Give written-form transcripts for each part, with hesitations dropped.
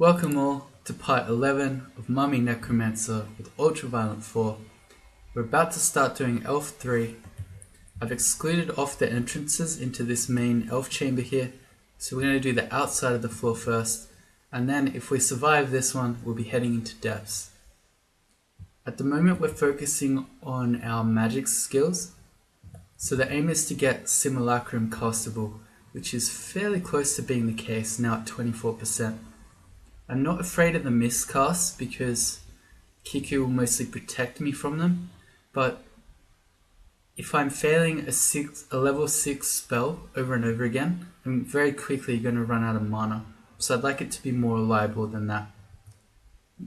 Welcome all to part 11 of Mummy Necromancer with Ultraviolent 4. We're about to start doing Elf 3. I've excluded off the entrances into this main elf chamber here, so we're going to do the outside of the floor first, and then if we survive this one, we'll be heading into depths. At the moment we're focusing on our magic skills, so the aim is to get Simulacrum castable, which is fairly close to being the case, now at 24%. I'm not afraid of the miscasts because Kiku will mostly protect me from them, but if I'm failing a level 6 spell over and over again, I'm very quickly going to run out of mana, so I'd like it to be more reliable than that.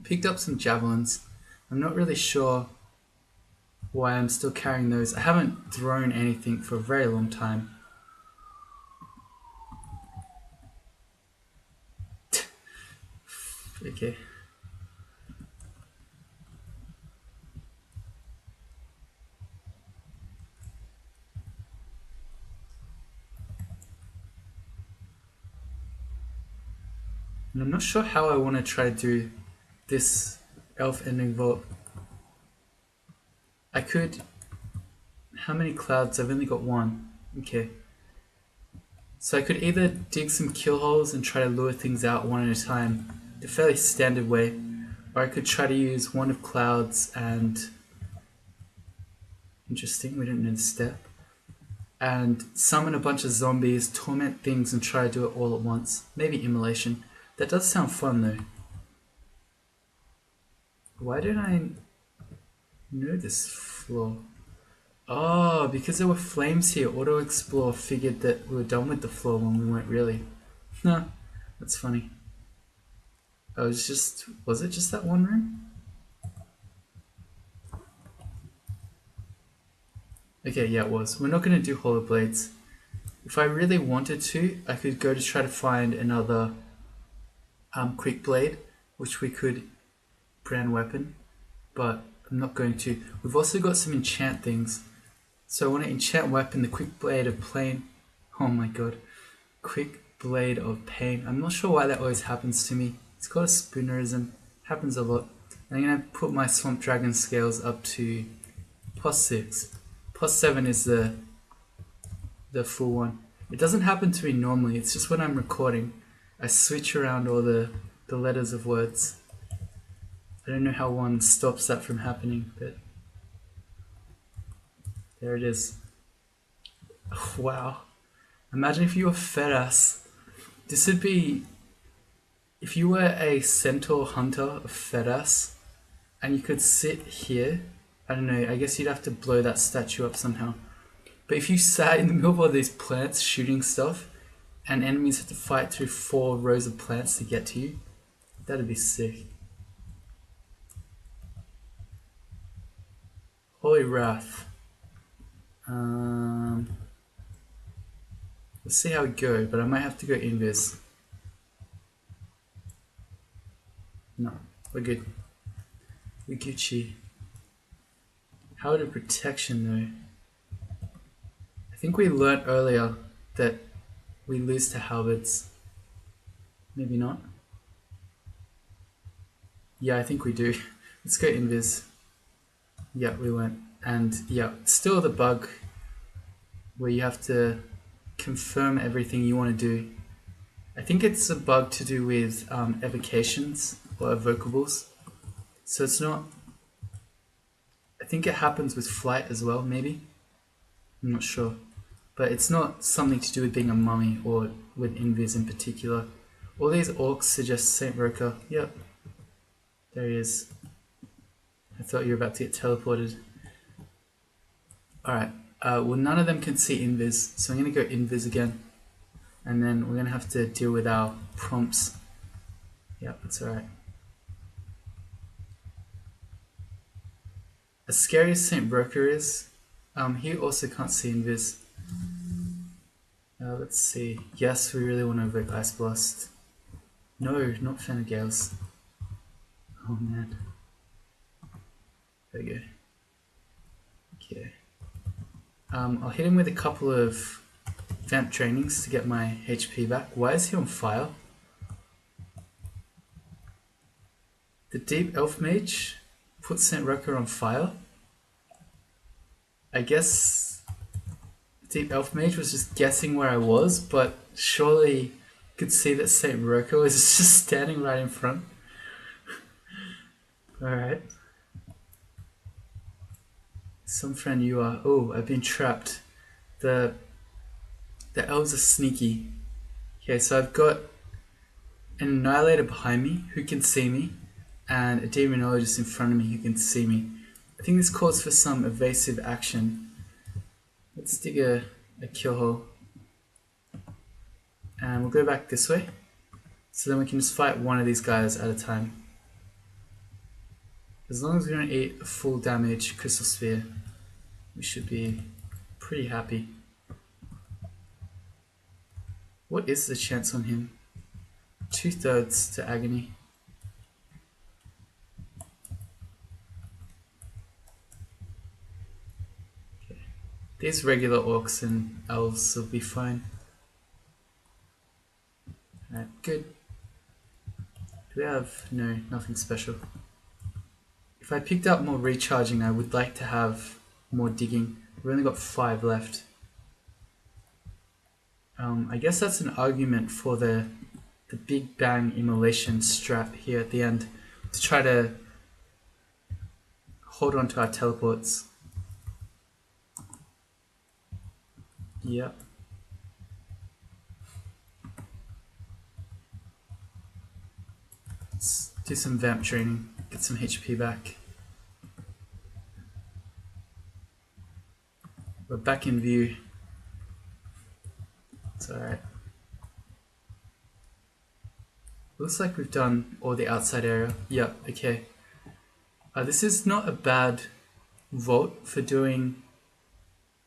Picked up some javelins. I'm not really sure why I'm still carrying those. I haven't thrown anything for a very long time. Okay. And I'm not sure how I want to try to do this elf ending vault. I could... How many clouds? I've only got one. Okay. So I could either dig some kill holes and try to lure things out one at a time, the fairly standard way, or I could try to use one of clouds and... Interesting, we didn't know the step. And summon a bunch of zombies, torment things and try to do it all at once. Maybe immolation. That does sound fun though. Why did I know this floor? Oh, because there were flames here, Auto Explore figured that we were done with the floor when we weren't really. No, that's funny. Was it just that one room? Okay, yeah it was. We're not going to do Hollow Blades. If I really wanted to, I could go to try to find another quick blade, which we could brand weapon, but I'm not going to. We've also got some enchant things. So I want to enchant weapon, the quick blade of pain. Oh my god. Quick blade of pain. I'm not sure why that always happens to me. It's called a spoonerism. Happens a lot. And I'm going to put my swamp dragon scales up to +6. +7 is the full one. It doesn't happen to me normally. It's just when I'm recording. I switch around all the letters of words. I don't know how one stops that from happening, but there it is. Oh, wow. Imagine if you were Fedas. This would be... If you were a centaur hunter of Fedas, and you could sit here, I don't know, I guess you'd have to blow that statue up somehow. But if you sat in the middle of all these plants shooting stuff, and enemies had to fight through 4 rows of plants to get to you, that'd be sick. Holy Wrath. Let's see how we go, but I might have to go invis. No, we're good. We're Gucci. How to protection though? I think we learnt earlier that we lose to halberds. Maybe not. Yeah, I think we do. Let's go invis. Yeah, we went. And yeah, still the bug where you have to confirm everything you want to do. I think it's a bug to do with evocations or evocables. So it's not... I think it happens with flight as well, maybe? I'm not sure. But it's not something to do with being a mummy or with invis in particular. All these orcs suggest Saint Roka. Yep. There he is. I thought you were about to get teleported. Alright. Well, none of them can see invis, so I'm going to go invis again. And then we're going to have to deal with our prompts. Yep, that's alright. As scary as Saint Broker is, he also can't see invis. Let's see. Yes, we really want to evoke Ice Blast. No, not Fenegales. Oh man. There we go. Okay. I'll hit him with a couple of vamp trainings to get my HP back. Why is he on fire? The Deep Elf Mage put St. Roker on fire. I guess Deep Elf Mage was just guessing where I was, but surely you could see that St. Roker was just standing right in front. Alright. Some friend you are. Oh, I've been trapped. The elves are sneaky. Okay, so I've got an Annihilator behind me who can see me, and a Demonologist in front of me who can see me. I think this calls for some evasive action. Let's dig a kill hole. And we'll go back this way. So then we can just fight one of these guys at a time. As long as we don't eat a full damage Crystal Sphere, we should be pretty happy. What is the chance on him? 2/3 to agony. Okay. These regular orcs and elves will be fine. Alright, good. Do we have... no, nothing special. If I picked up more recharging, I would like to have more digging. We've only got 5 left. I guess that's an argument for the Big Bang Immolation strat here at the end, to try to hold on to our teleports. Yep. Let's do some vamp training, get some HP back. We're back in view. It's alright. Looks like we've done all the outside area. Yep, okay. This is not a bad vault for doing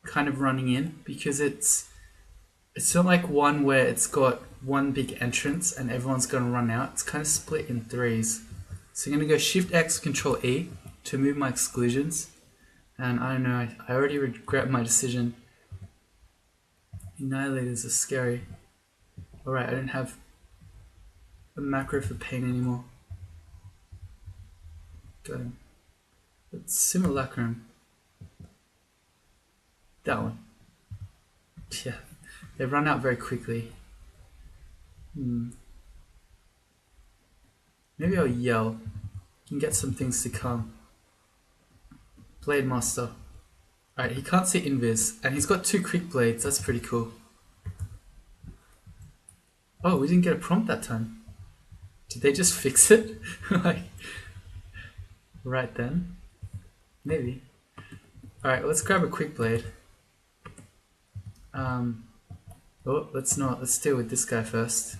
kind of running in, because it's not like one where it's got one big entrance and everyone's gonna run out. It's kind of split in 3s. So I'm gonna go Shift X, Control E to move my exclusions. And I don't know, I already regret my decision. Annihilators are scary. Alright, I don't have a macro for pain anymore. Got him. But Simulacrum. That one. Yeah, they run out very quickly. Maybe I'll yell. Can get some things to come. Blade Master. Alright, he can't see invis, and he's got 2 quick blades. That's pretty cool. Oh, we didn't get a prompt that time. Did they just fix it? Like, right then? Maybe. Alright, let's grab a quick blade. Oh, let's not. Let's deal with this guy first.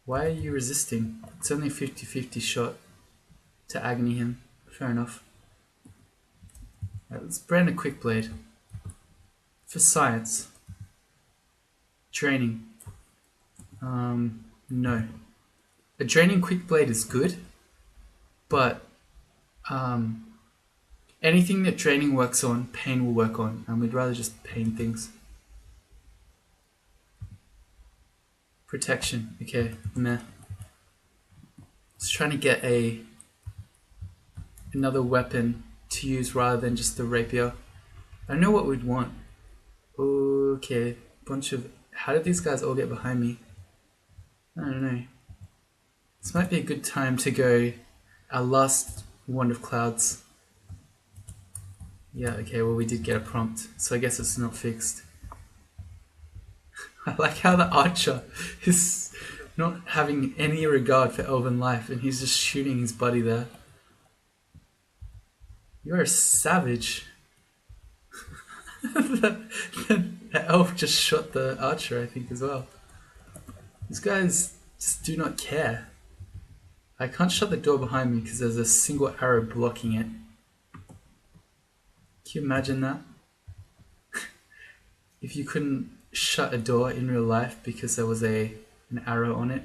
Why are you resisting? It's only a 50-50 shot to agony him. Fair enough. Alright, let's brand a quick blade. For science. Training. No. A draining quick blade is good, but anything that draining works on, pain will work on, and we'd rather just pain things. Protection, okay, meh. Just trying to get another weapon to use rather than just the rapier. I don't know what we'd want. Okay, bunch of... how did these guys all get behind me? I don't know. This might be a good time to go our last Wand of Clouds. Yeah, okay, well we did get a prompt, so I guess it's not fixed. I like how the archer is not having any regard for elven life and he's just shooting his buddy there. You're a savage. The elf just shot the archer, I think, as well. These guys just do not care. I can't shut the door behind me because there's a single arrow blocking it. Can you imagine that? If you couldn't shut a door in real life because there was an arrow on it.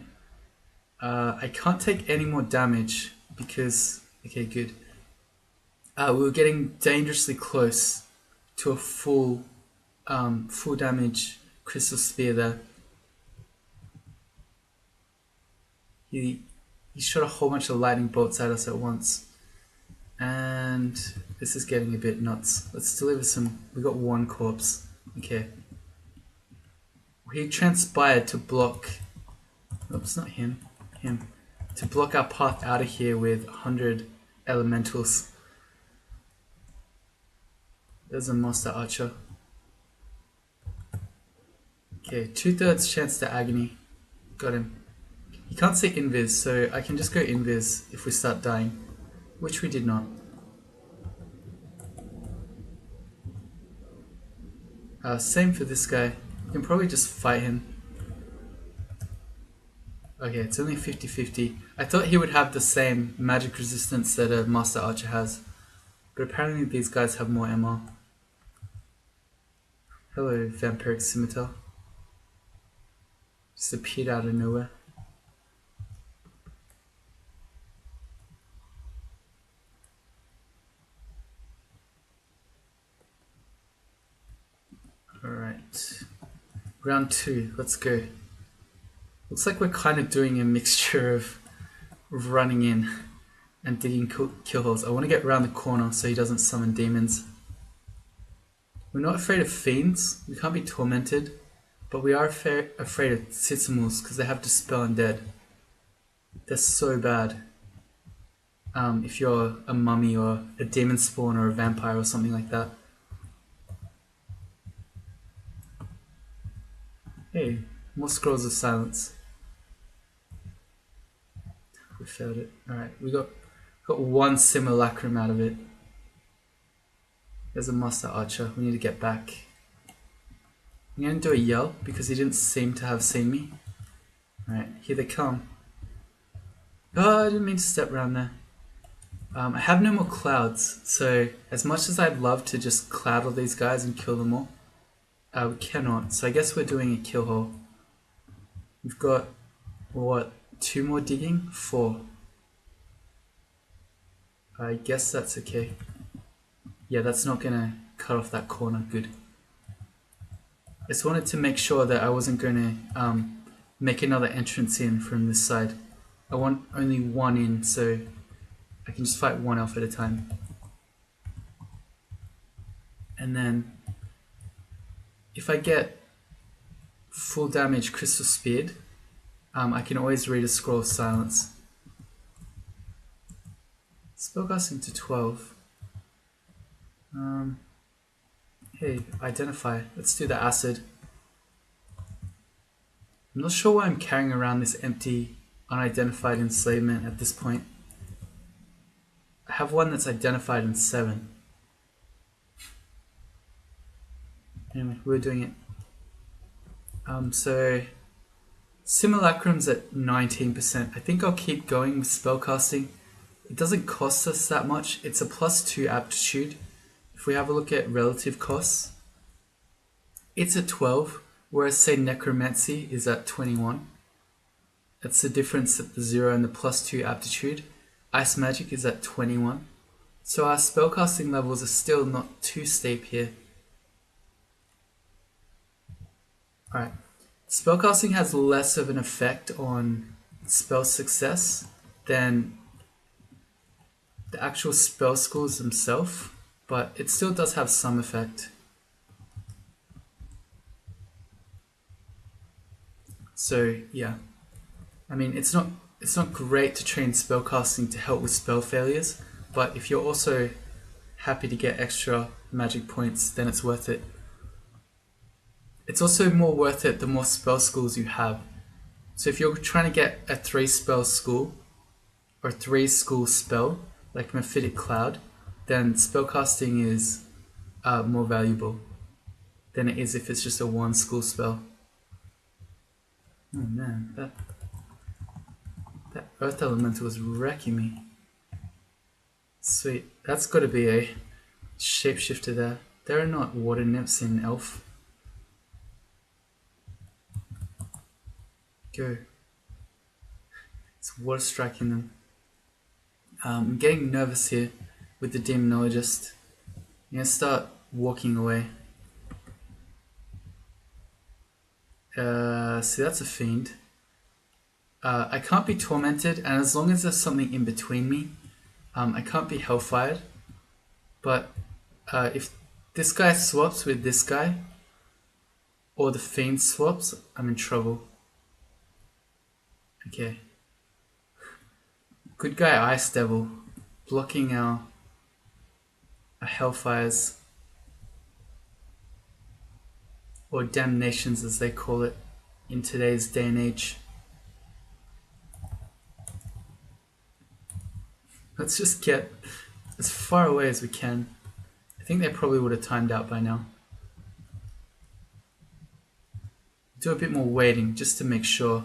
I can't take any more damage because... okay, good. We were getting dangerously close to a full damage Crystal Sphere there. He He shot a whole bunch of lightning bolts at us at once. And this is getting a bit nuts. Let's deliver some. We got one corpse. Okay. He transpired to block. Oops, not him. Him. To block our path out of here with 100 elementals. There's a Master Archer. Okay, 2/3 chance to agony. Got him. He can't see invis, so I can just go invis if we start dying. Which we did not. Same for this guy. You can probably just fight him. Okay, it's only 50-50. I thought he would have the same magic resistance that a Master Archer has. But apparently these guys have more MR. Hello, Vampiric Scimitar. Just appeared out of nowhere. Alright. Round 2, let's go. Looks like we're kind of doing a mixture of running in and digging kill holes. I want to get around the corner so he doesn't summon demons. We're not afraid of fiends, we can't be tormented, but we are afraid of Titsimals because they have Dispel Undead. They're so bad. If you're a mummy or a demon spawn or a vampire or something like that. Hey, more Scrolls of Silence. We failed it. Alright, we got one simulacrum out of it. There's a Master Archer. We need to get back. I'm going to do a yell because he didn't seem to have seen me. Alright, here they come. Oh, I didn't mean to step around there. I have no more clouds, so as much as I'd love to just cloud all these guys and kill them all, we cannot. So I guess we're doing a kill hole. We've got, what, 2 more digging? 4. I guess that's okay. Yeah, that's not gonna cut off that corner. Good. I just wanted to make sure that I wasn't gonna make another entrance in from this side. I want only one in, so I can just fight one elf at a time. And then if I get full damage Crystal Speared, I can always read a Scroll of Silence. Spellcasting to 12. Hey, Identify. Let's do the Acid. I'm not sure why I'm carrying around this empty, unidentified enslavement at this point. I have one that's identified in 7. Anyway, we're doing it. So Simulacrum's at 19%. I think I'll keep going with spellcasting. It doesn't cost us that much. It's a +2 aptitude. If we have a look at relative costs, it's at 12, whereas say Necromancy is at 21. That's the difference at the 0 and the +2 aptitude. Ice Magic is at 21. So our spellcasting levels are still not too steep here. Alright, spellcasting has less of an effect on spell success than the actual spell schools themselves, but it still does have some effect. So yeah, I mean it's not great to train spellcasting to help with spell failures, but if you're also happy to get extra magic points, then it's worth it. It's also more worth it the more spell schools you have. So if you're trying to get a 3 spell school or 3 school spell like Mephitic Cloud, then spellcasting is more valuable than it is if it's just a 1 school spell. Oh man, that Earth Elemental was wrecking me. Sweet, that's got to be a shapeshifter there. There are not water nymphs in Elf. Go. It's water striking them. I'm getting nervous here with the Demonologist. I'm going to start walking away. See, that's a fiend. I can't be tormented, and as long as there's something in between me, I can't be hellfired. But if this guy swaps with this guy, or the fiend swaps, I'm in trouble. Okay. Good guy Ice Devil, blocking our hellfires, or damnations as they call it in today's day and age. Let's just get as far away as we can. I think they probably would have timed out by now. Do a bit more waiting just to make sure.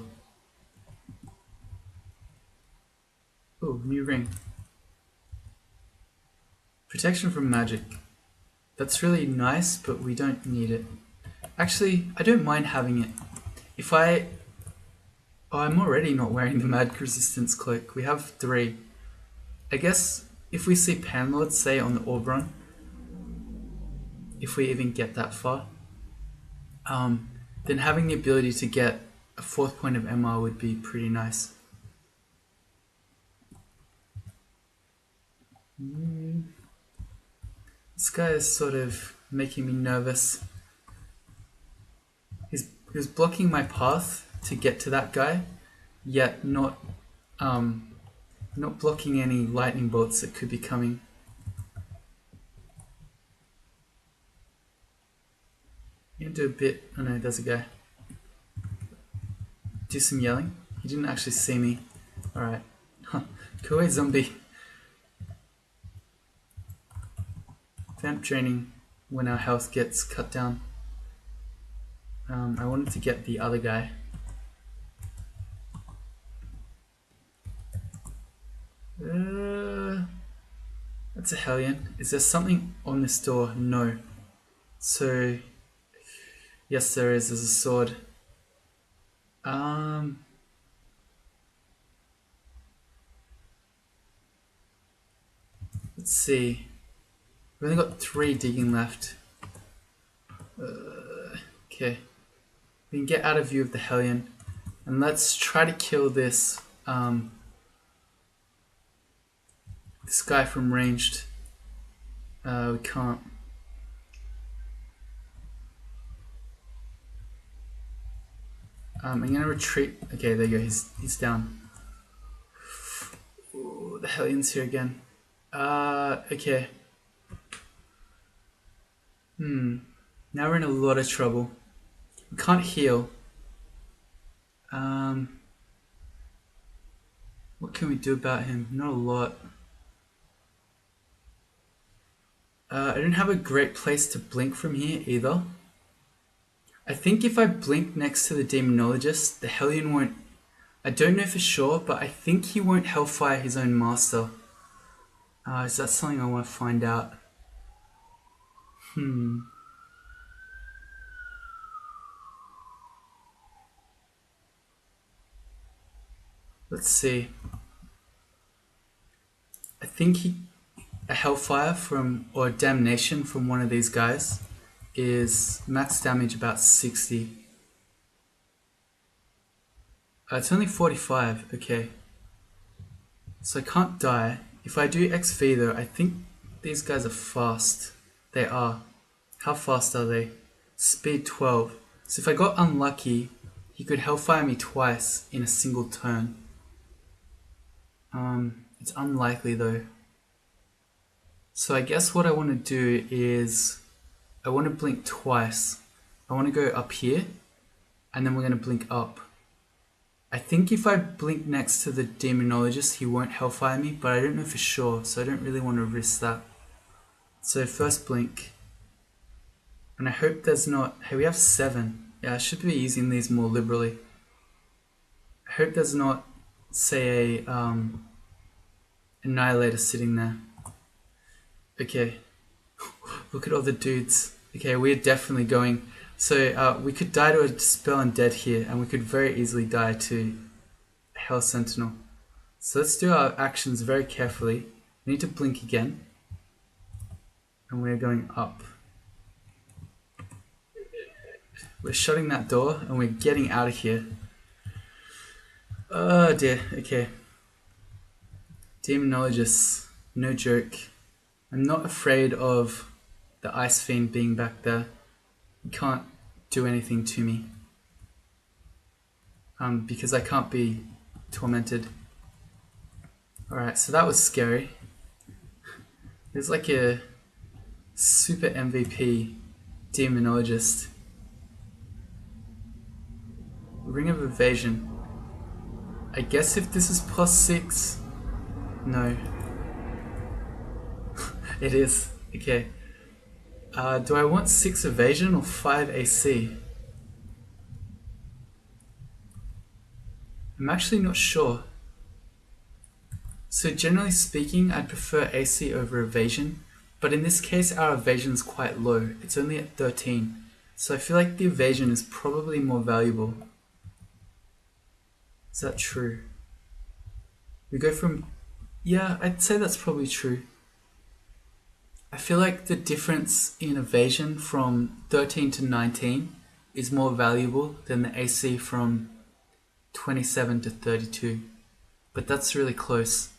Ooh, new ring. Protection from magic. That's really nice, but we don't need it. Actually, I don't mind having it. If I... Oh, I'm already not wearing the magic resistance cloak. We have 3. I guess if we see Panlord, say on the orb run, if we even get that far, then having the ability to get a 4th point of MR would be pretty nice. This guy is sort of making me nervous. He was blocking my path to get to that guy, yet not blocking any lightning bolts that could be coming. I'm gonna do a bit. Oh no, there's a guy. Do some yelling. He didn't actually see me. Alright. Go away, zombie. Vamp draining when our health gets cut down. I wanted to get the other guy. That's a Hellion. Is there something on this door? No. So, yes there is. There's a sword. Let's see. We've only got 3 digging left. Okay. We can get out of view of the Hellion. And let's try to kill this this guy from ranged. We can't. I'm gonna retreat. Okay, there you go. He's down. Ooh, the Hellion's here again. Okay. Now we're in a lot of trouble. We can't heal. What can we do about him? Not a lot. I don't have a great place to blink from here either. I think if I blink next to the Demonologist, the Hellion won't... I don't know for sure, but I think he won't Hellfire his own master. Is that something I want to find out? Let's see. I think a Hellfire from, or a Damnation from one of these guys is max damage about 60. It's only 45, okay. So I can't die. If I do XV though, I think these guys are fast. They are. How fast are they? Speed 12. So if I got unlucky, he could Hellfire me twice in a single turn. It's unlikely though. So I guess what I want to do is I want to blink twice. I want to go up here and then we're going to blink up. I think if I blink next to the Demonologist he won't Hellfire me, but I don't know for sure, so I don't really want to risk that. So first blink. And I hope there's not... Hey, we have 7. Yeah, I should be using these more liberally. I hope there's not, say, a Annihilator sitting there. Okay. Look at all the dudes. Okay, we're definitely going... So we could die to a Dispel Undead here, and we could very easily die to Hell Sentinel. So let's do our actions very carefully. We need to blink again. And we're going up. We're shutting that door, and we're getting out of here. Oh dear, okay. Demonologists, no joke. I'm not afraid of the Ice Fiend being back there. He can't do anything to me. Because I can't be tormented. Alright, so that was scary. There's like a super MVP demonologist. Ring of Evasion. I guess if this is +6. No. It is. Okay. Do I want 6 evasion or 5 AC? I'm actually not sure. So generally speaking, I'd prefer AC over evasion, but in this case our evasion's quite low. It's only at 13. So I feel like the evasion is probably more valuable. Is that true? We go from... Yeah, I'd say that's probably true. I feel like the difference in evasion from 13 to 19 is more valuable than the AC from 27 to 32. But that's really close.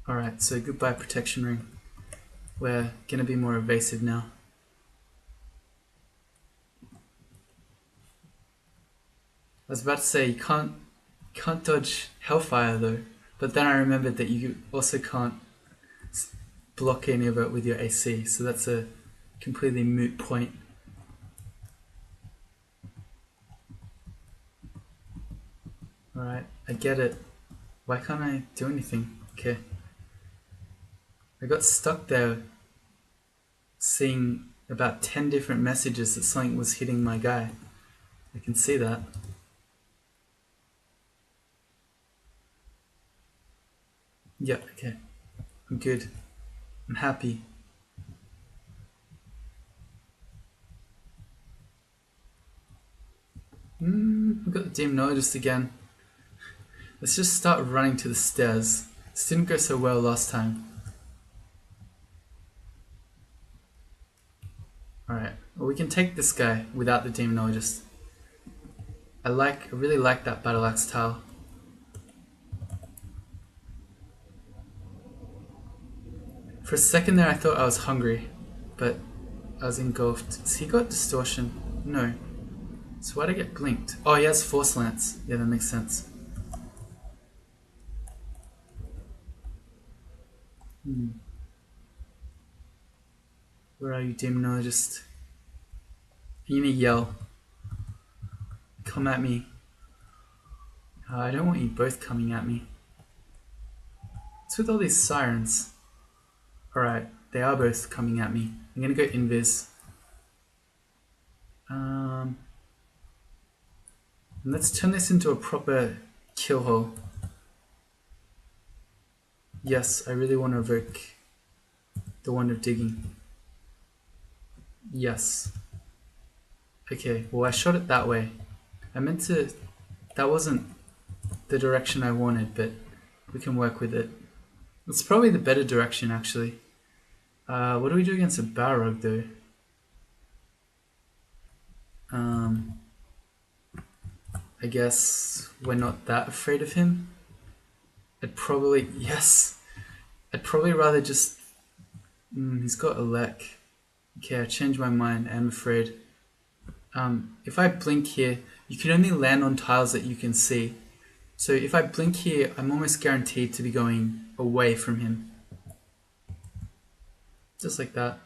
Alright, so goodbye protection ring. We're gonna be more evasive now. I was about to say you can't dodge Hellfire though, but then I remembered that you also can't block any of it with your AC, so that's a completely moot point. Alright, I get it. Why can't I do anything? Okay. I got stuck there seeing about 10 different messages that something was hitting my guy. I can see that. Yeah, okay. I'm good. I'm happy. We've got the demonologist again. Let's just start running to the stairs. This didn't go so well last time. Alright, well we can take this guy without the demonologist. I really like that battle axe tile. For a second there I thought I was hungry, but I was engulfed. Has he got distortion? No. So why'd I get blinked? Oh, he has force lance. Yeah, that makes sense. Where are you, demonologist? You need to yell. Come at me. I don't want you both coming at me. What's with all these sirens? Alright, they are both coming at me. I'm gonna go invis. Let's turn this into a proper kill hole. Yes, I really want to evoke the Wand of Digging. Yes. Okay, well I shot it that way. I meant to... That wasn't the direction I wanted, but we can work with it. It's probably the better direction, actually. What do we do against a Balrog, though? I guess we're not that afraid of him. I'd probably... Yes! I'd probably rather just... he's got a Elec. Okay, I changed my mind. I'm afraid. If I blink here, you can only land on tiles that you can see. So if I blink here, I'm almost guaranteed to be going away from him. Just like that.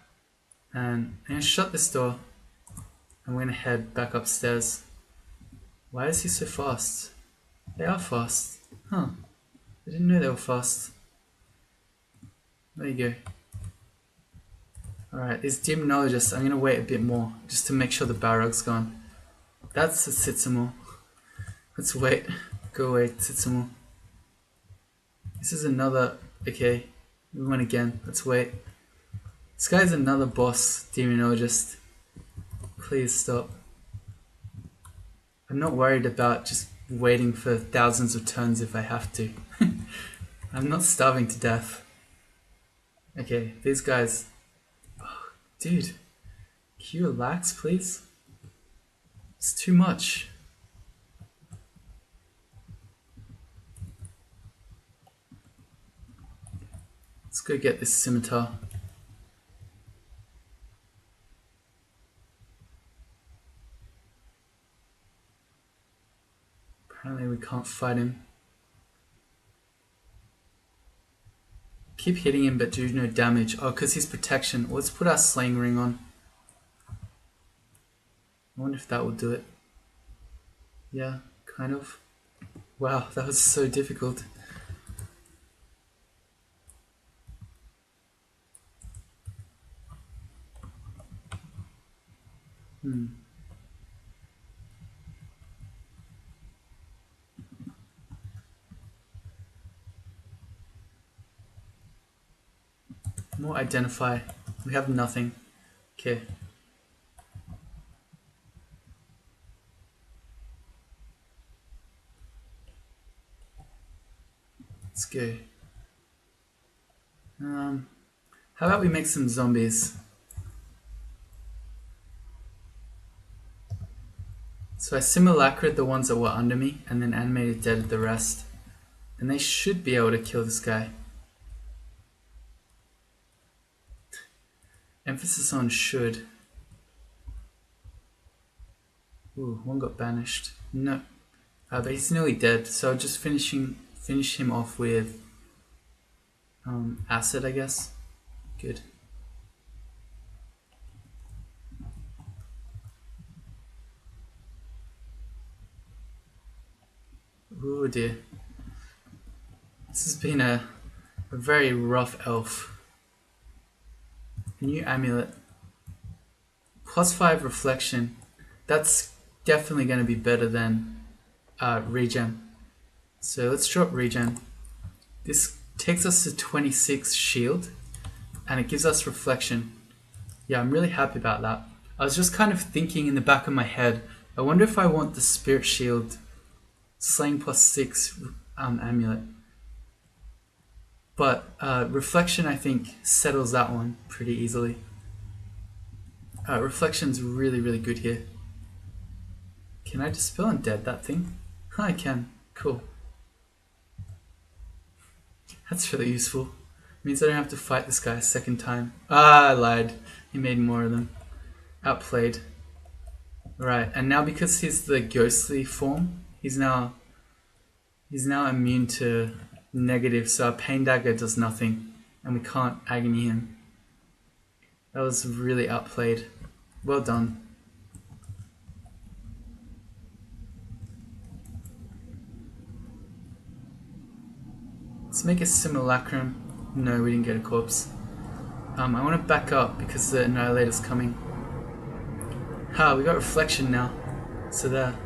And I'm going to shut this door. I'm going to head back upstairs. Why is he so fast? They are fast. Huh. I didn't know they were fast. There you go. Alright, this demonologist, I'm going to wait a bit more, just to make sure the Balrog's gone. That's a Tsitsimul. Let's wait. Go away, Tsitsimul. This is another... Okay, we went again. Let's wait. This guy's another boss demonologist. Please stop. I'm not worried about just waiting for thousands of turns if I have to. I'm not starving to death. Okay, these guys... Oh, dude, can you relax, please? It's too much. Let's go get this scimitar. Apparently we can't fight him. Keep hitting him but do no damage. Oh, because he's protection. Well, let's put our slaying ring on. I wonder if that will do it. Yeah, kind of. Wow, that was so difficult. More identify. We have nothing. Okay. Let's go. How about we make some zombies? So I simulacred the ones that were under me and then animated dead the rest. And they should be able to kill this guy. Emphasis on should. Ooh, one got banished. No. But he's nearly dead, so I'll just finish him off with acid, I guess. Good. Oh dear. This has been a very rough elf. New amulet. +5 reflection. That's definitely going to be better than regen. So let's drop regen. This takes us to 26 shield and it gives us reflection. Yeah, I'm really happy about that. I was just kind of thinking in the back of my head, I wonder if I want the spirit shield slaying +6 amulet. But reflection, I think, settles that one pretty easily. Reflection's really, really good here. Can I dispel undead that thing? Huh, I can. Cool. That's really useful. Means I don't have to fight this guy a second time. Ah, I lied. He made more of them. Outplayed. Right, and now because he's the ghostly form, he's now immune to negative, so our pain dagger does nothing, and we can't agony him. That was really outplayed. Well done. Let's make a simulacrum. No, we didn't get a corpse. I want to back up because the annihilator's coming. Ha, we got reflection now. So there.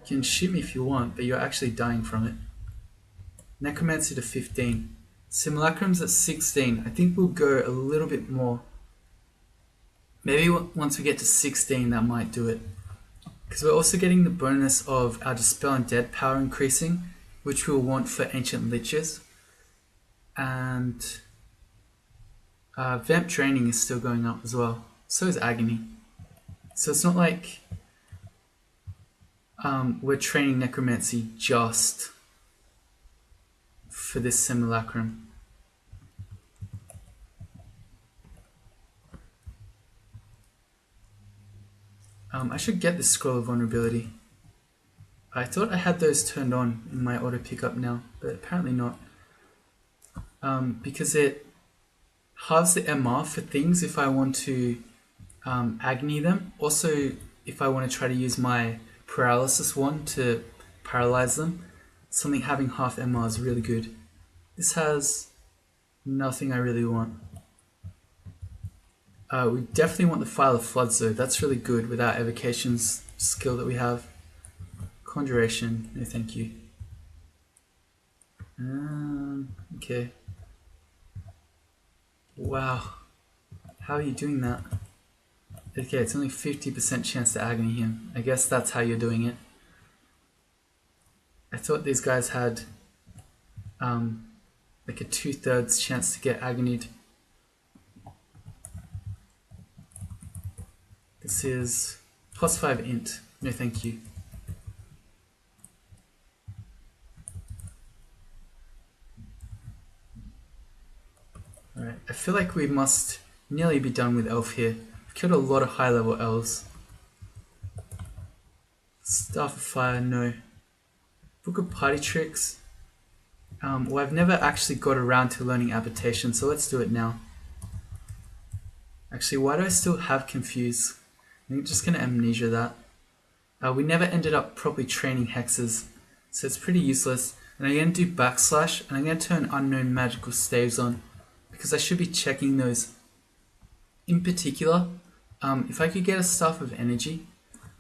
You can shoot me if you want, but you're actually dying from it. Necromancy to 15. Simulacrum's at 16. I think we'll go a little bit more. Maybe once we get to 16 that might do it. Because we're also getting the bonus of our Dispel Undead power increasing, which we'll want for Ancient Liches. And Vamp Draining is still going up as well. So is Agony. So it's not like we're training Necromancy just for this simulacrum. I should get the Scroll of Vulnerability. I thought I had those turned on in my auto pickup now, but apparently not. Because it halves the MR for things if I want to agony them. Also, if I want to try to use my paralysis one to paralyze them, something having half MR is really good. This has nothing I really want. We definitely want the File of Floods though. That's really good with our evocations skill that we have. Conjuration, no thank you. Okay. Wow. How are you doing that? Okay, it's only 50% chance to agony him. I guess that's how you're doing it. I thought these guys had like a 2/3 chance to get agonied. This is +5 int. No thank you. Alright, I feel like we must nearly be done with elf here. We've killed a lot of high level elves. Staff of Fire, no. Book of Party Tricks. Well, I've never actually got around to learning Application, so let's do it now. Actually, why do I still have Confuse? I'm just going to amnesia that. We never ended up properly training hexes, so it's pretty useless. And I'm going to do backslash, and I'm going to turn unknown magical staves on, because I should be checking those. In particular, if I could get a Staff of Energy,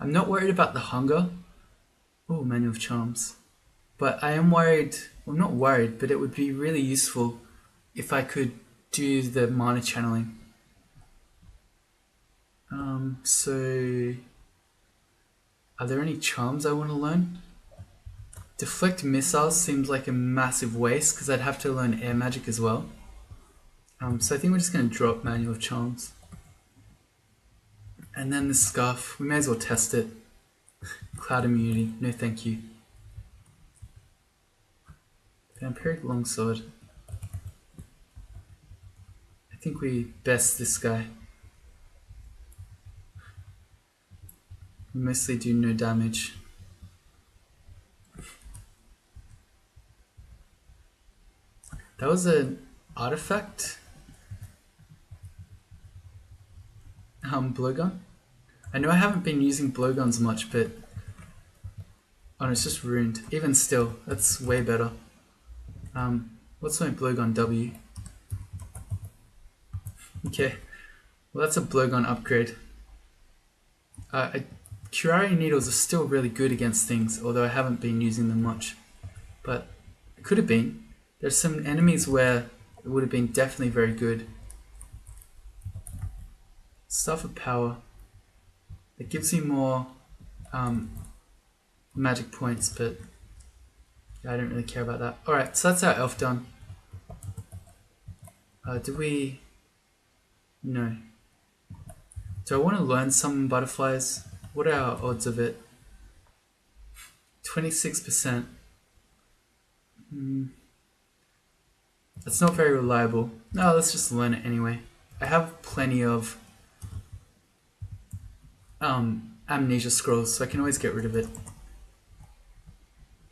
I'm not worried about the hunger. Oh, Manual of Charms. But I am worried, well not worried, but it would be really useful if I could do the mana channeling. So, are there any charms I want to learn? Deflect missiles seems like a massive waste because I'd have to learn air magic as well. So I think we're just going to drop Manual of Charms. And then the Scarf, we may as well test it. Cloud immunity, no thank you. Vampiric Longsword. I think we best this guy. We mostly do no damage. That was an artifact. Blowgun. I know I haven't been using blowguns much, but oh, no, it's just ruined. Even still, that's way better. What's my blowgun W? Okay, well that's a blowgun upgrade. Curare needles are still really good against things, although I haven't been using them much. But it could have been. There's some enemies where it would have been definitely very good. Staff of Power. It gives you more magic points, but I don't really care about that. Alright, so that's our elf done. Do we... No. Do I want to learn summon butterflies? What are our odds of it? 26%. That's not very reliable. No, let's just learn it anyway. I have plenty of amnesia scrolls, so I can always get rid of it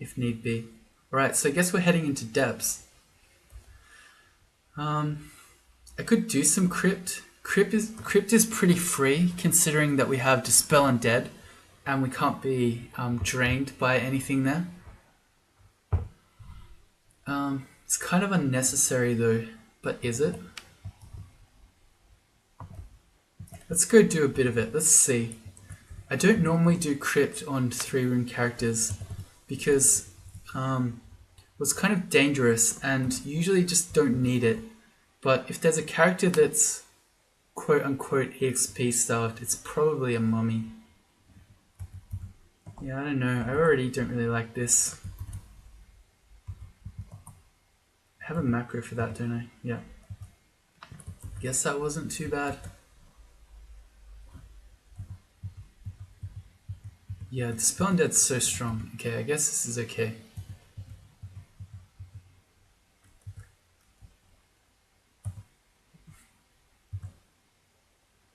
if need be. Alright, so I guess we're heading into depths. I could do some crypt. Crypt is pretty free, considering that we have Dispel Undead, and we can't be drained by anything there. It's kind of unnecessary though, but is it? Let's go do a bit of it. Let's see. I don't normally do crypt on 3-rune characters because it's kind of dangerous and you usually just don't need it. But if there's a character that's quote-unquote EXP starved, it's probably a mummy. Yeah, I don't know. I already don't really like this. I have a macro for that, don't I? Yeah. Guess that wasn't too bad. Yeah, Dispel Undead's so strong. Okay, I guess this is okay.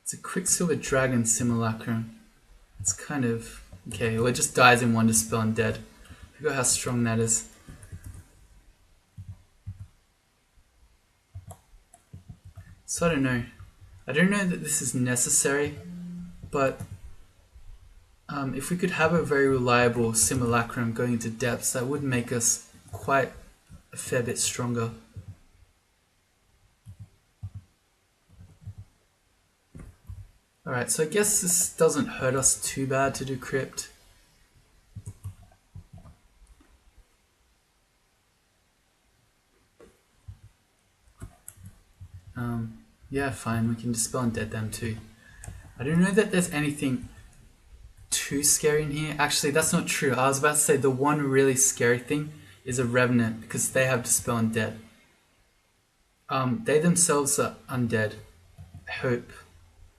It's a Quicksilver Dragon Simulacrum. It's kind of... okay, well it just dies in one Dispel Undead. I forgot how strong that is. So I don't know. I don't know that this is necessary, but if we could have a very reliable simulacrum going into depths, that would make us quite a fair bit stronger. Alright, so I guess this doesn't hurt us too bad to do crypt. Yeah, fine, we can Dispel Undead them too. I don't know that there's anything too scary in here. Actually, that's not true. I was about to say the one really scary thing is a Revenant because they have Dispel Undead. They themselves are undead, I hope.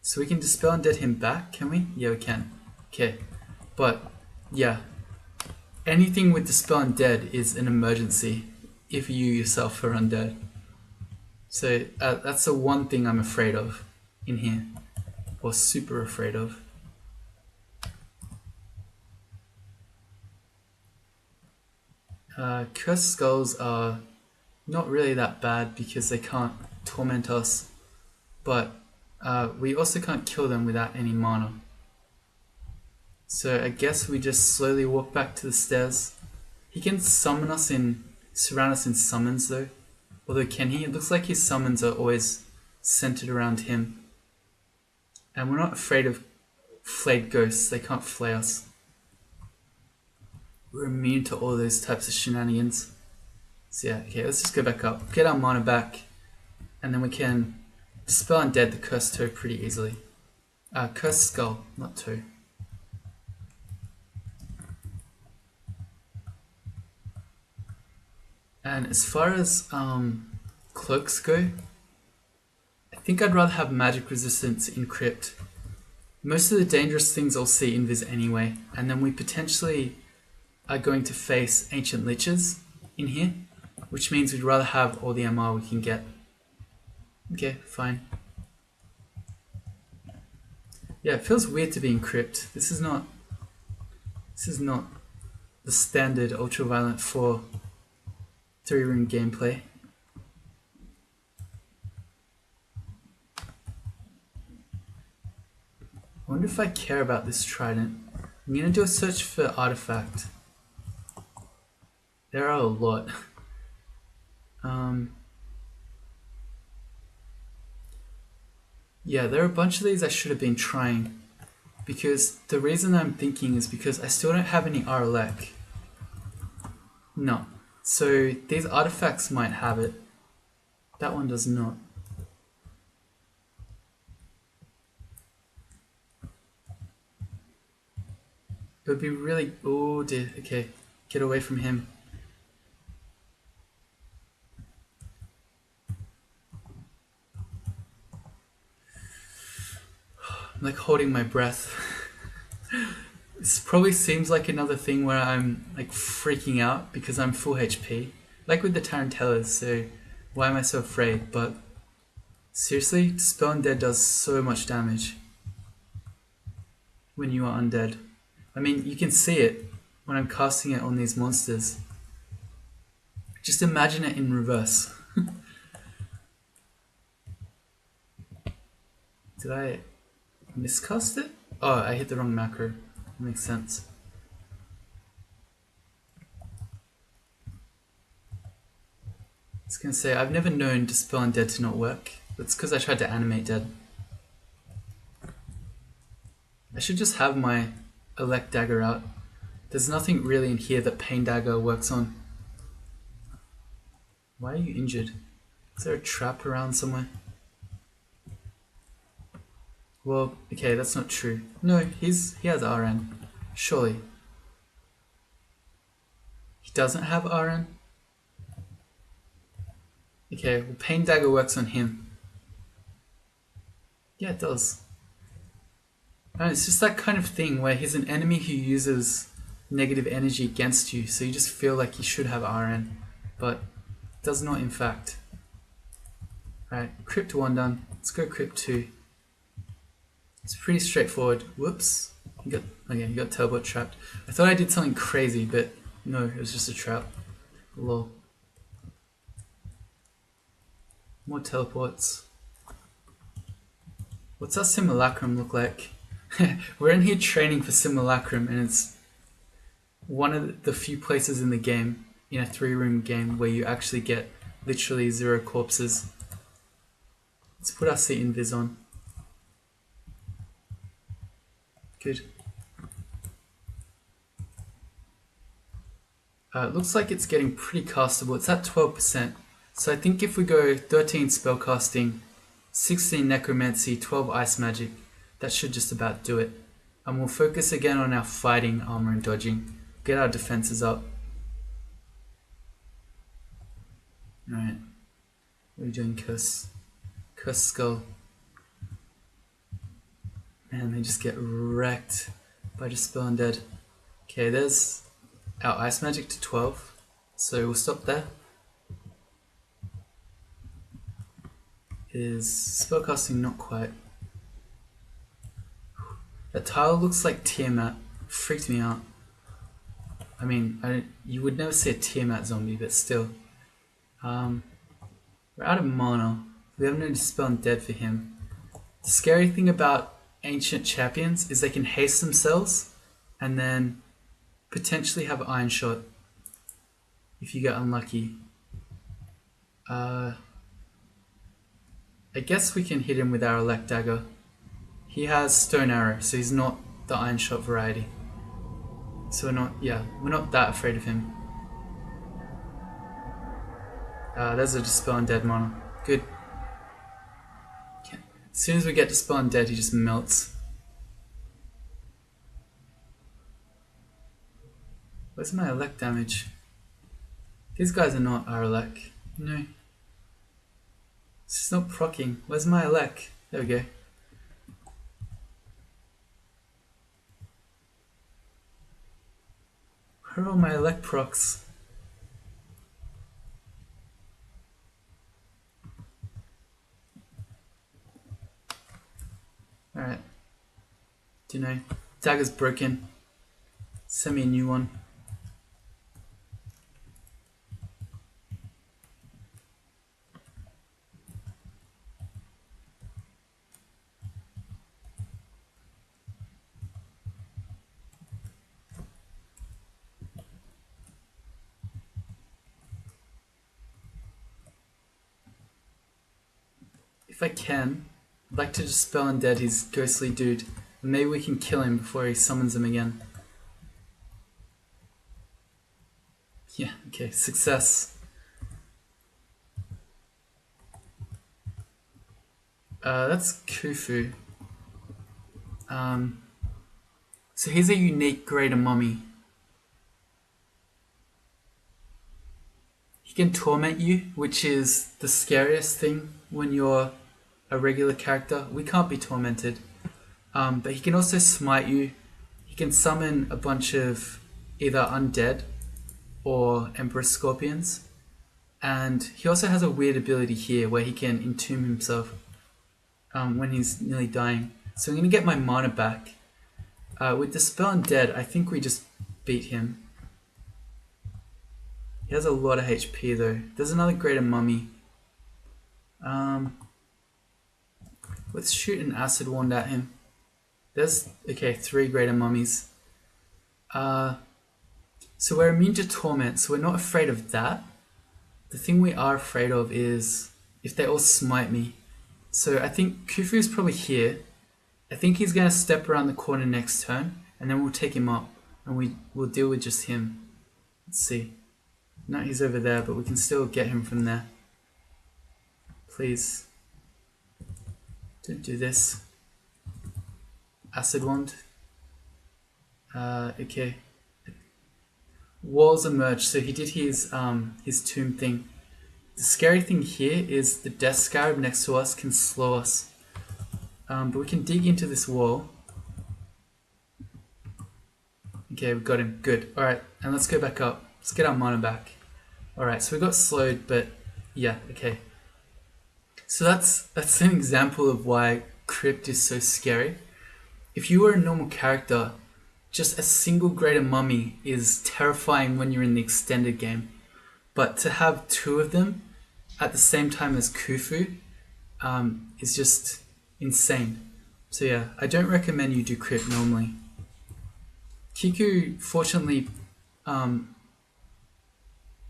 So we can Dispel Undead him back, can we? Yeah, we can. Okay, but yeah, anything with Dispel Undead is an emergency if you yourself are undead. So that's the one thing I'm afraid of in here, or super afraid of. Cursed skulls are not really that bad because they can't torment us, but we also can't kill them without any mana. So I guess we just slowly walk back to the stairs. He can summon us surround us in summons though. Although can he? It looks like his summons are always centered around him. And we're not afraid of flayed ghosts, they can't flay us. We're immune to all those types of shenanigans. So yeah, okay, let's just go back up, get our mana back, and then we can dispel undead the cursed toe pretty easily. Cursed skull, not toe. And as far as cloaks go, I think I'd rather have magic resistance in crypt. Most of the dangerous things I'll see invis anyway, and then we potentially are going to face ancient liches in here, which means we'd rather have all the MR we can get. Okay, fine. Yeah, it feels weird to be in crypt. This is not the standard ultraviolent 4 3-room gameplay. I wonder if I care about this trident. I'm gonna do a search for artifact. There are a lot. Yeah, there are a bunch of these I should have been trying, because the reason I'm thinking is because I still don't have any RLEC. No. So these artifacts might have it. That one does not. It would be really... Oh dear, okay. Get away from him. I'm like holding my breath. This probably seems like another thing where I'm like freaking out because I'm full HP. Like with the Tarantellas, so why am I so afraid? But seriously, Dispel Undead does so much damage when you are undead. I mean, you can see it when I'm casting it on these monsters. Just imagine it in reverse. Did I miscast it? Oh, I hit the wrong macro. That makes sense. I was gonna say, I've never known Dispel Undead to not work. That's because I tried to animate dead. I should just have my Elect Dagger out. There's nothing really in here that Pain Dagger works on. Why are you injured? Is there a trap around somewhere? Well, okay, that's not true. No, he has RN. Surely. He doesn't have RN? Okay, well Pain Dagger works on him. Yeah, it does. And it's just that kind of thing where he's an enemy who uses negative energy against you, so you just feel like he should have RN, but does not in fact. Right, Crypt 1 done. Let's go Crypt 2. It's pretty straightforward. Whoops. You got teleport trapped. I thought I did something crazy, but no, it was just a trap. Lol. More teleports. What's our simulacrum look like? We're in here training for simulacrum, and it's one of the few places in the game, in a 3-room game, where you actually get literally 0 corpses. Let's put our seat invis on. Good. It looks like it's getting pretty castable. It's at 12%. So I think if we go 13 spellcasting, 16 necromancy, 12 ice magic, that should just about do it. And we'll focus again on our fighting, armor and dodging. Get our defenses up. Alright. What are you doing, Curse? Curse Skull. Man, they just get wrecked by Dispel Undead. Okay, there's our ice magic to 12. So we'll stop there. His spellcasting not quite. That tile looks like Tiamat. Freaked me out. I mean, you would never see a Tiamat zombie, but still. We're out of mana. We have no Dispel Undead for him. The scary thing about ancient champions is they can haste themselves and then potentially have Iron Shot if you get unlucky. I guess we can hit him with our Elect Dagger. He has Stone Arrow, so he's not the Iron Shot variety. So we're not that afraid of him. There's a Dispel Undead mana. Good. Okay. As soon as we get Dispel Undead, he just melts. Where's my Elect damage? These guys are not our Elect. No. It's just not proccing. Where's my Elect? There we go. Where are all my Elect procs? Alright. Do you know? Dagger's broken. Send me a new one. If I can, I'd like to just spell Undead his ghostly dude. And maybe we can kill him before he summons him again. Yeah, okay, success. That's Khufu. So he's a unique Greater Mummy. He can torment you, which is the scariest thing when you're a regular character. We can't be tormented. But he can also smite you. He can summon a bunch of either undead or Emperor Scorpions. And he also has a weird ability here where he can entomb himself when he's nearly dying. So I'm going to get my mana back. With Dispel Undead, I think we just beat him. He has a lot of HP though. There's another Greater Mummy. Let's shoot an Acid Wand at him. There's, okay, 3 Greater Mummies. So we're immune to Torment, so we're not afraid of that. The thing we are afraid of is if they all smite me. So I think Khufu is probably here. I think he's going to step around the corner next turn, and then we'll take him up, and we'll deal with just him. Let's see. No, he's over there, but we can still get him from there. Please. Don't do this. Acid Wand. Okay. Walls emerged, so he did his tomb thing. The scary thing here is the Death Scarab next to us can slow us. But we can dig into this wall. Okay, we got him. Good. Alright, and let's go back up. Let's get our mana back. Alright, so we got slowed, but yeah, okay. So that's an example of why Crypt is so scary. If you were a normal character, just a single Greater Mummy is terrifying when you're in the extended game. But to have 2 of them at the same time as Khufu is just insane. So yeah, I don't recommend you do Crypt normally. Kiku fortunately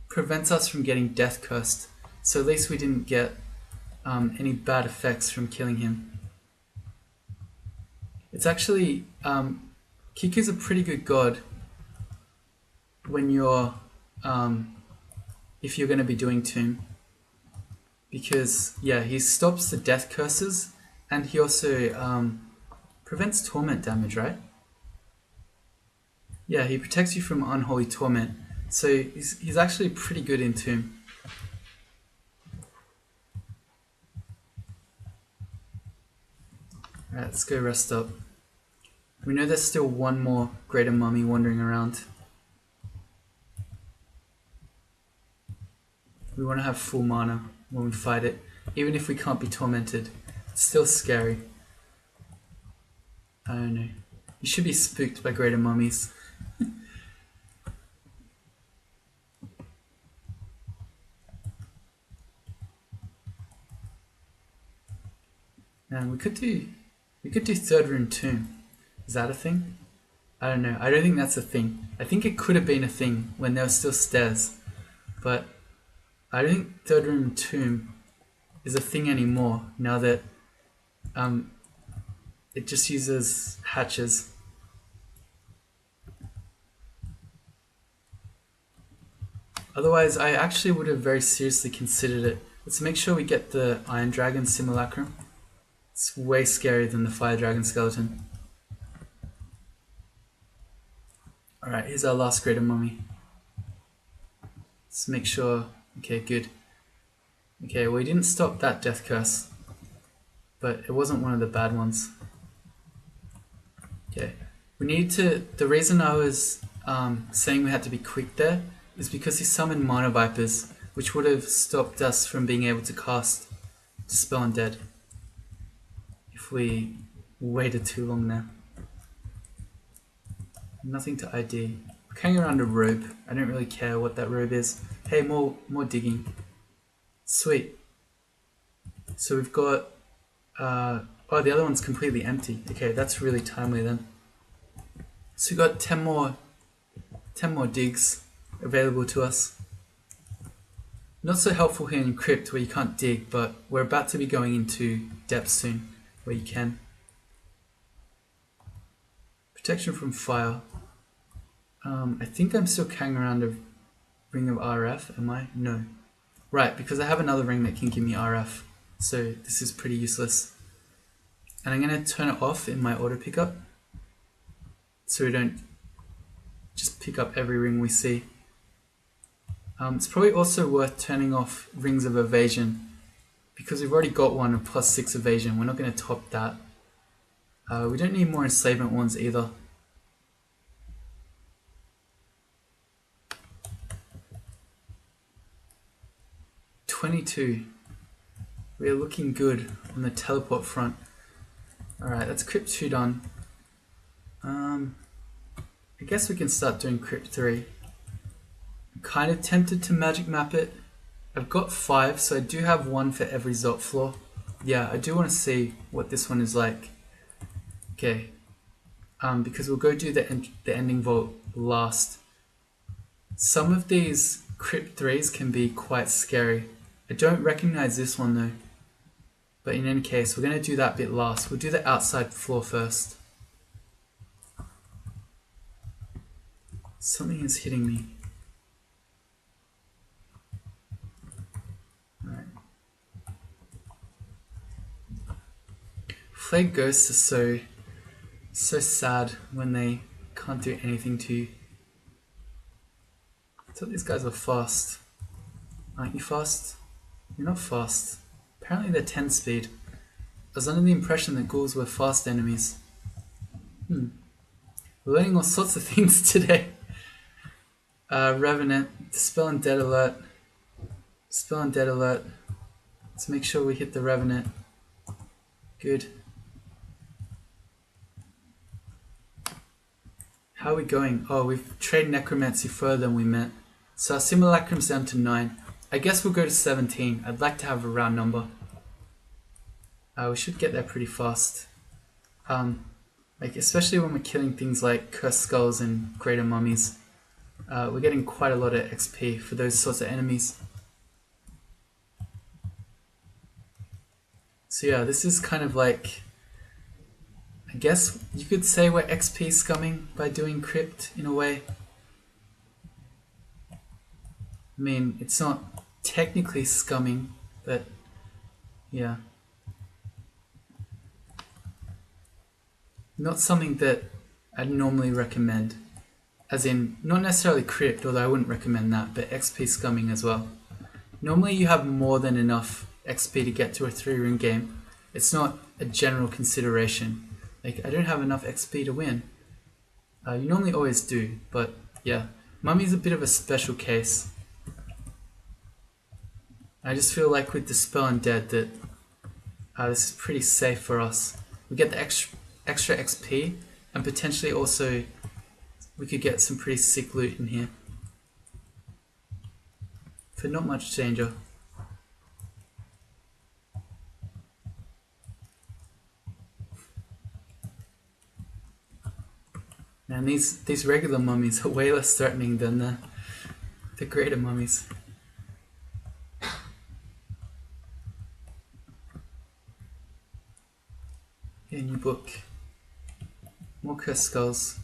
prevents us from getting death cursed, so at least we didn't get any bad effects from killing him. It's actually Kiku's a pretty good god when you're if you're going to be doing Tomb, because yeah, he stops the death curses and he also prevents torment damage, right? Yeah, he protects you from unholy torment, so he's actually pretty good in Tomb. Alright, let's go rest up. We know there's still one more Greater Mummy wandering around. We want to have full mana when we fight it. Even if we can't be tormented, it's still scary. I don't know. You should be spooked by greater mummies. Man, we could do third room tomb. Is that a thing? I don't know. I don't think that's a thing. I think it could have been a thing when there were still stairs, but I don't think third room tomb is a thing anymore now that it just uses hatches. Otherwise, I actually would have very seriously considered it. Let's make sure we get the Iron Dragon Simulacrum. It's way scarier than the Fire Dragon Skeleton. Alright, here's our last greater mummy. Let's make sure... Okay, good. Okay, we didn't stop that death curse, but it wasn't one of the bad ones. Okay, we need to... The reason I was saying we had to be quick there is because he summoned Mana Vipers, which would have stopped us from being able to cast Dispel Undead if we waited too long there. Nothing to ID. We're carrying around a robe. I don't really care what that robe is. Hey, more digging. Sweet. So we've got... oh, the other one's completely empty. Okay, that's really timely then. So we've got 10 more digs available to us. Not so helpful here in crypt where you can't dig, but we're about to be going into depth soon where you can. Protection from fire. I think I'm still carrying around a ring of RF, am I? No. Right, because I have another ring that can give me RF, so this is pretty useless. And I'm going to turn it off in my auto pickup, so we don't just pick up every ring we see. It's probably also worth turning off rings of evasion, because we've already got one of +6 evasion, we're not going to top that. We don't need more enslavement ones either. $22. We are looking good on the teleport front. Alright, that's crypt 2 done. I guess we can start doing crypt 3. I'm kind of tempted to magic map it. I've got 5, so I do have 1 for every Zot floor. Yeah, I do want to see what this one is like. Okay, because we'll go do the ending vault last. Some of these crypt 3s can be quite scary. I don't recognize this one though. But in any case, we're going to do that bit last. We'll do the outside floor first. Something is hitting me. Alright. Flayed ghosts are so sad when they can't do anything to you. I thought these guys were fast. Aren't you fast? You're not fast. Apparently they're 10 speed. I was under the impression that ghouls were fast enemies. We're learning all sorts of things today. Revenant, Dispel Undead alert. Dispel Undead alert. Let's make sure we hit the Revenant. Good. How are we going? Oh, we've traded Necromancy further than we meant. So our Simulacrum's down to 9. I guess we'll go to 17. I'd like to have a round number. We should get there pretty fast. Like especially when we're killing things like Cursed Skulls and Greater Mummies. We're getting quite a lot of XP for those sorts of enemies. So yeah, this is kind of like... I guess you could say we're XP scumming by doing crypt in a way. I mean, it's not technically scumming, but yeah. Not something that I'd normally recommend. As in, not necessarily crypt, although I wouldn't recommend that, but XP scumming as well. Normally you have more than enough XP to get to a 3-ring game. It's not a general consideration. Like, I don't have enough XP to win. You normally always do, but yeah. Mummy's a bit of a special case. I just feel like with Dispel Undead that this is pretty safe for us. We get the extra XP, and potentially also we could get some pretty sick loot in here for not much danger. And these regular mummies are way less threatening than the greater mummies. Yeah, new book. More cursed skulls.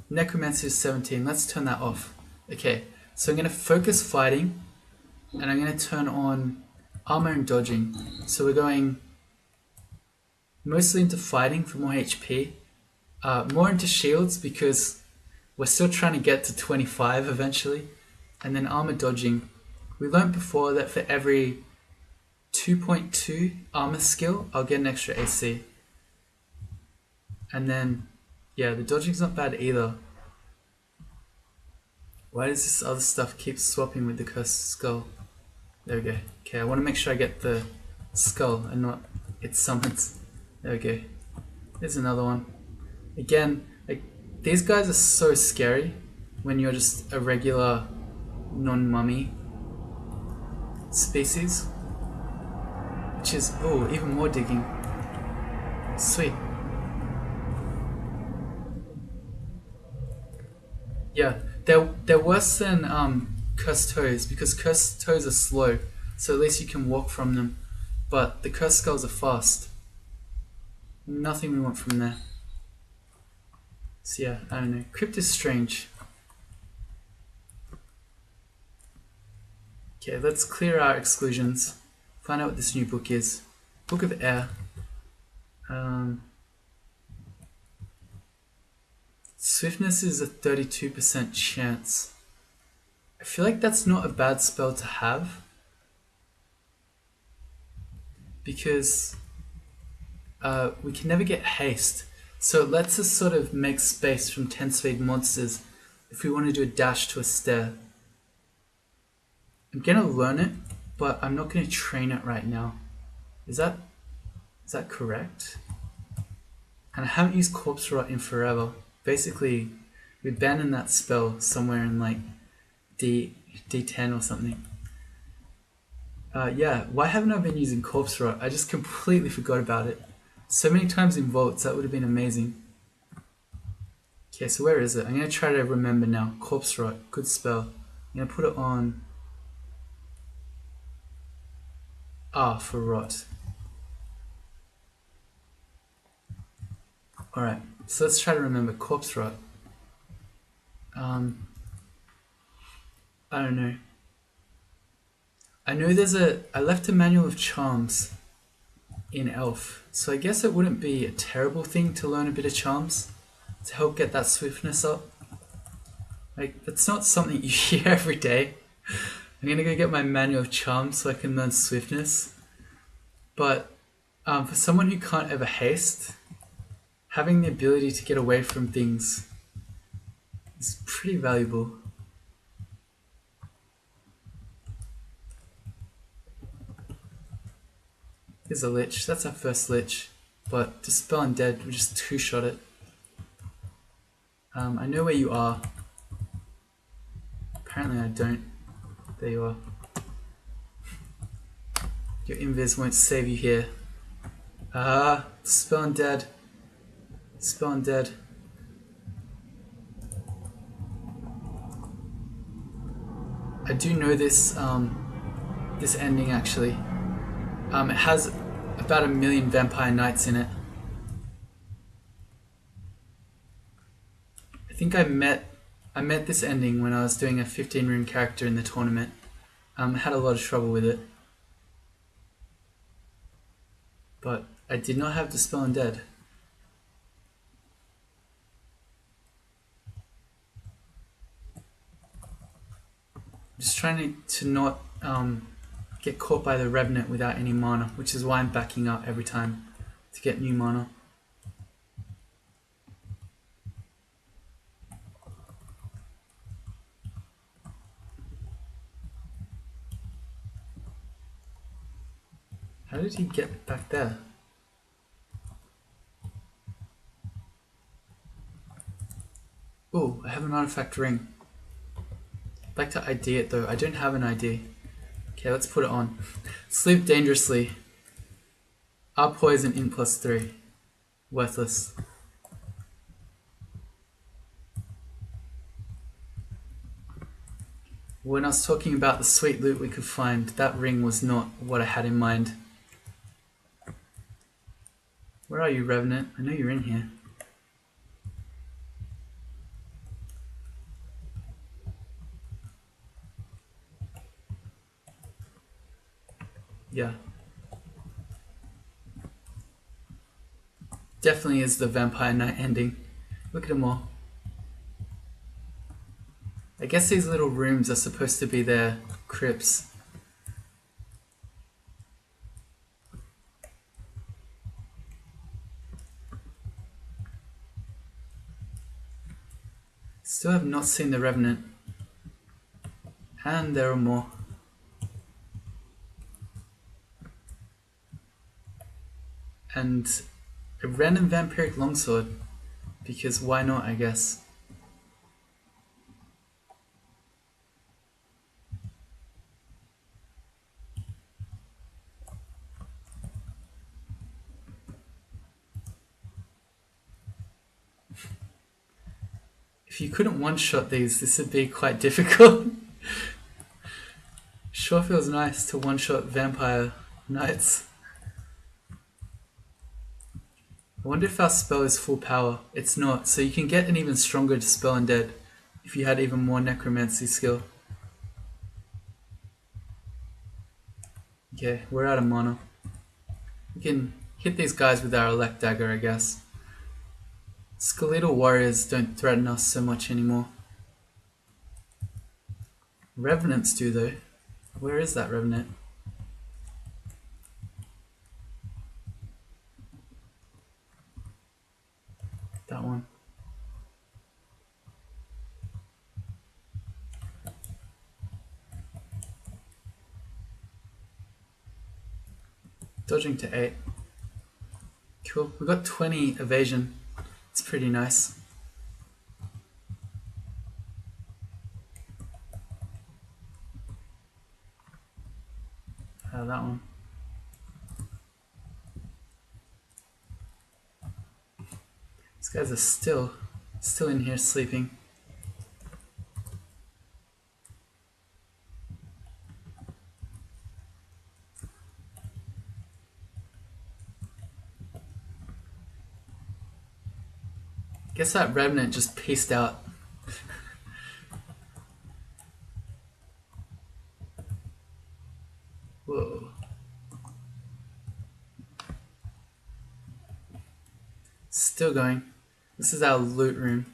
Necromancy is 17. Let's turn that off. Okay, so I'm going to focus fighting, and I'm going to turn on armor and dodging. So we're going mostly into fighting for more HP. More into shields because we're still trying to get to 25 eventually. And then armor dodging. We learned before that for every 2.2 armor skill, I'll get an extra AC. And then, yeah, the dodging's not bad either. Why does this other stuff keep swapping with the cursed skull? There we go. Okay, I want to make sure I get the skull and not its summons. There we go. There's another one. Again, like, these guys are so scary when you're just a regular non-mummy species. Which is, oh, even more digging. Sweet. Yeah, they're worse than cursed toes because cursed toes are slow, so at least you can walk from them. But the cursed skulls are fast. Nothing we want from there. So yeah, I don't know. Crypt is strange. Okay, let's clear our exclusions. Find out what this new book is. Book of Air. Swiftness is a 32% chance. I feel like that's not a bad spell to have. Because we can never get haste. So it lets us sort of make space from 10 speed monsters if we want to do a dash to a stair. I'm going to learn it, but I'm not going to train it right now. Is that correct? And I haven't used Corpse Rot in forever. Basically, we abandoned that spell somewhere in like D10 or something. Yeah, why haven't I been using Corpse Rot? I just completely forgot about it. So many times in Vaults, that would have been amazing. Okay, so where is it? I'm going to try to remember now. Corpse Rot, good spell. I'm going to put it on R for Rot. Alright, so let's try to remember Corpse Rot. I don't know. I know I left a manual of charms in Elf, so I guess it wouldn't be a terrible thing to learn a bit of charms to help get that swiftness up. Like, it's not something you hear every day. I'm gonna go get my manual of charms so I can learn swiftness. But for someone who can't ever haste, having the ability to get away from things is pretty valuable. Here's a Lich. That's our first Lich. But Dispel Undead, we just two-shot it. I know where you are. Apparently I don't. There you are. Your invis won't save you here. Dispel Undead. Dispel Undead. I do know this this ending actually. It has about 1 million Vampire Knights in it. I think I met this ending when I was doing a 15 rune character in the tournament. I had a lot of trouble with it. But I did not have Dispel Undead. I'm just trying to not get caught by the Revenant without any mana, which is why I'm backing up every time to get new mana. How did he get back there? Oh, I have an artifact ring. I'd like to ID it though. I don't have an ID. Okay, let's put it on. Sleep dangerously. Our poison in +3. Worthless. When I was talking about the sweet loot we could find, that ring was not what I had in mind. Where are you, Revenant? I know you're in here. Yeah. Definitely is the Vampire Night ending. Look at them all. I guess these little rooms are supposed to be their crypts. Still have not seen the Revenant. And there are more. And a random vampiric longsword. Because why not, I guess. If you couldn't one-shot these, this would be quite difficult. Sure feels nice to one-shot vampire knights. I wonder if our spell is full power. It's not, so you can get an even stronger Dispel Undead if you had even more Necromancy skill. Okay, we're out of mana. We can hit these guys with our Elect Dagger, I guess. Skeletal warriors don't threaten us so much anymore. Revenants do though. Where is that Revenant? That one. Dodging to 8. Cool. We got 20 evasion. It's pretty nice. That one. These guys are still in here sleeping. Guess that Revenant just pieced out. Whoa. Still going. This is our loot room.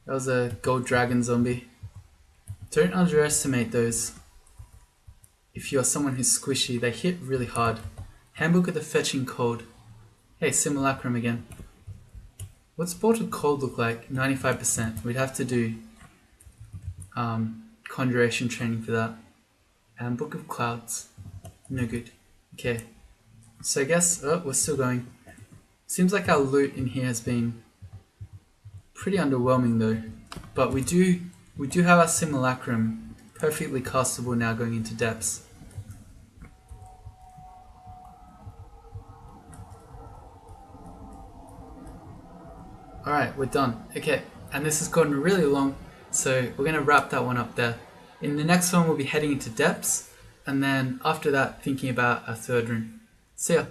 That was a gold dragon zombie. Don't underestimate those. If you're someone who's squishy, they hit really hard. Handbook of the Fetching Cold. Hey, Simulacrum again. What's Bolted Cold look like? 95%. We'd have to do Conjuration training for that. And Book of Clouds. No good. Okay. So I guess, we're still going. Seems like our loot in here has been pretty underwhelming though. But we do have our Simulacrum perfectly castable now going into depths. Alright, we're done. Okay, and this has gotten really long, so we're going to wrap that one up there. In the next one we'll be heading into depths, and then after that thinking about our third room. See ya!